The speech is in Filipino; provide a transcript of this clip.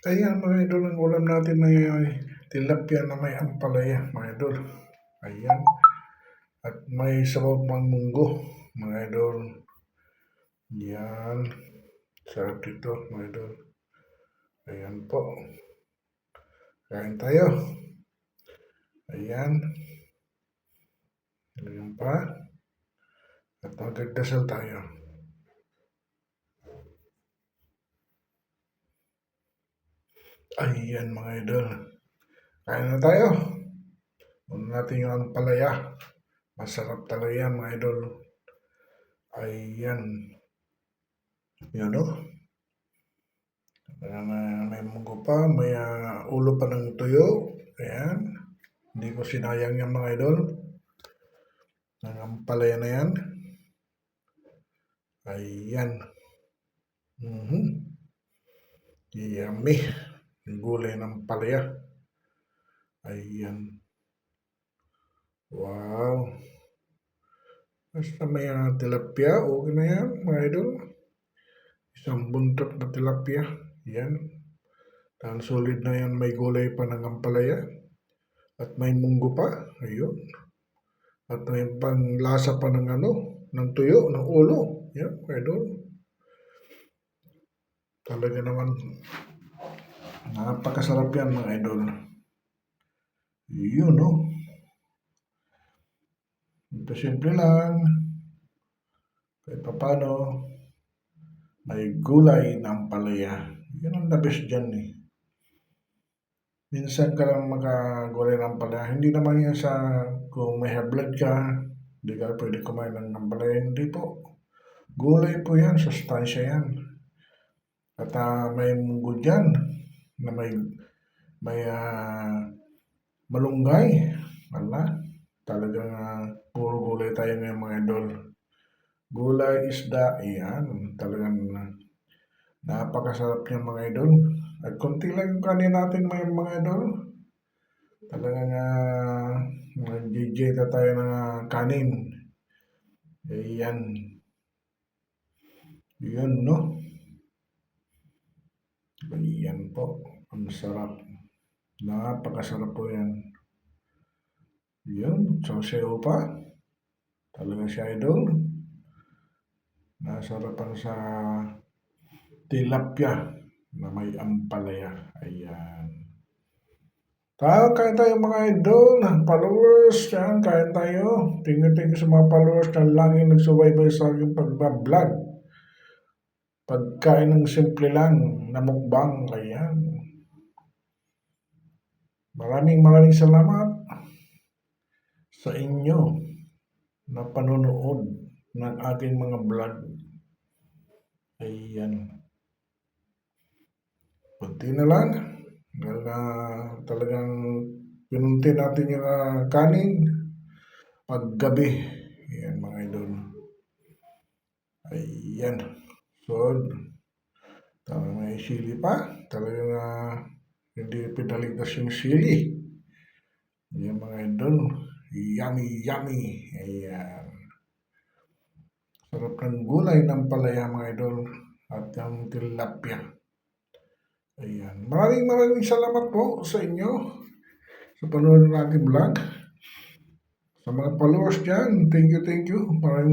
Ayan mga idol, ang ulam natin may tilapia na may ampalaya mga idol. Ayan. At may sabaw pang munggo mga idol. Yan. Sarap dito mga idol. Ayan po. Kain tayo. Ayan. Ayan pa. At magdasal tayo. Ayan mga idol. Kain na tayo. Una natin yung ampalaya. Masarap talaga yan mga idol. Ayan. Yan o. May munggo pa. May ulo pa ng tuyo. Ayan. Hindi ko sinayang yan mga idol. Ang ampalaya na yan. Ayan. Yummy. Gulay ng palaya. Ayan. Wow. Basta may tilapia. Okay na yan mga idol. Isang buntot na tilapia. Yan. Ang solid na yan. May gulay pa ng ampalaya. At may munggo pa. Ayun. At may panglasa pa ng ng tuyo, ng ulo. Yan, mga idol. Talaga naman. Napakasarap yan mga idol. Yun, no? Ito simple lang. Kahit paano, may gulay ng palaya. Yan ang the best dyan eh. Minsan ka lang makagulay ng palaya. Hindi naman yan sa kung may high blood ka, hindi ka pwede kumain ng palaya. Hindi po. Gulay po yan, sustansya yan. At may munggo dyan na may malunggay. Wala. Talagang puro gulay tayo ngayon mga idol. Gulay, isda, iyan. Talagang napakasarap niya mga idol. At konti lang yung kanin natin mga idol. Talagang mag-JJ na tayo ng kanin. Iyan. Yun, no? Ayan po. Ang sarap. Napakasarap po yan. Yun. Sasayaw pa. Talaga siya idol. Nasarapan sa tilapia na may ampalaya. Ayan. Kain tayo mga idol. Followers. Yan. Kain tayo. Thank you sa mga followers na laging nagsubaybay sa aking pagbablog. Pagkain ng simple lang na mukbang. Ayan. Maraming salamat sa inyo na panonood ng aking mga vlog. Ayan. Kunti na lang. Talagang pinunti natin yung kanin paggabi. Ayan mga idol. Ayan. So, may sili pa. Talagang hindi pinaligtas yung sili. Ayan mga idol. Yummy. Ayan. Sarap ng gulay ng palaya mga idol. At yung tilapia. Ayan. Maraming salamat po sa inyo sa panonood ng ating vlog. Sa mga followers dyan, thank you. Maraming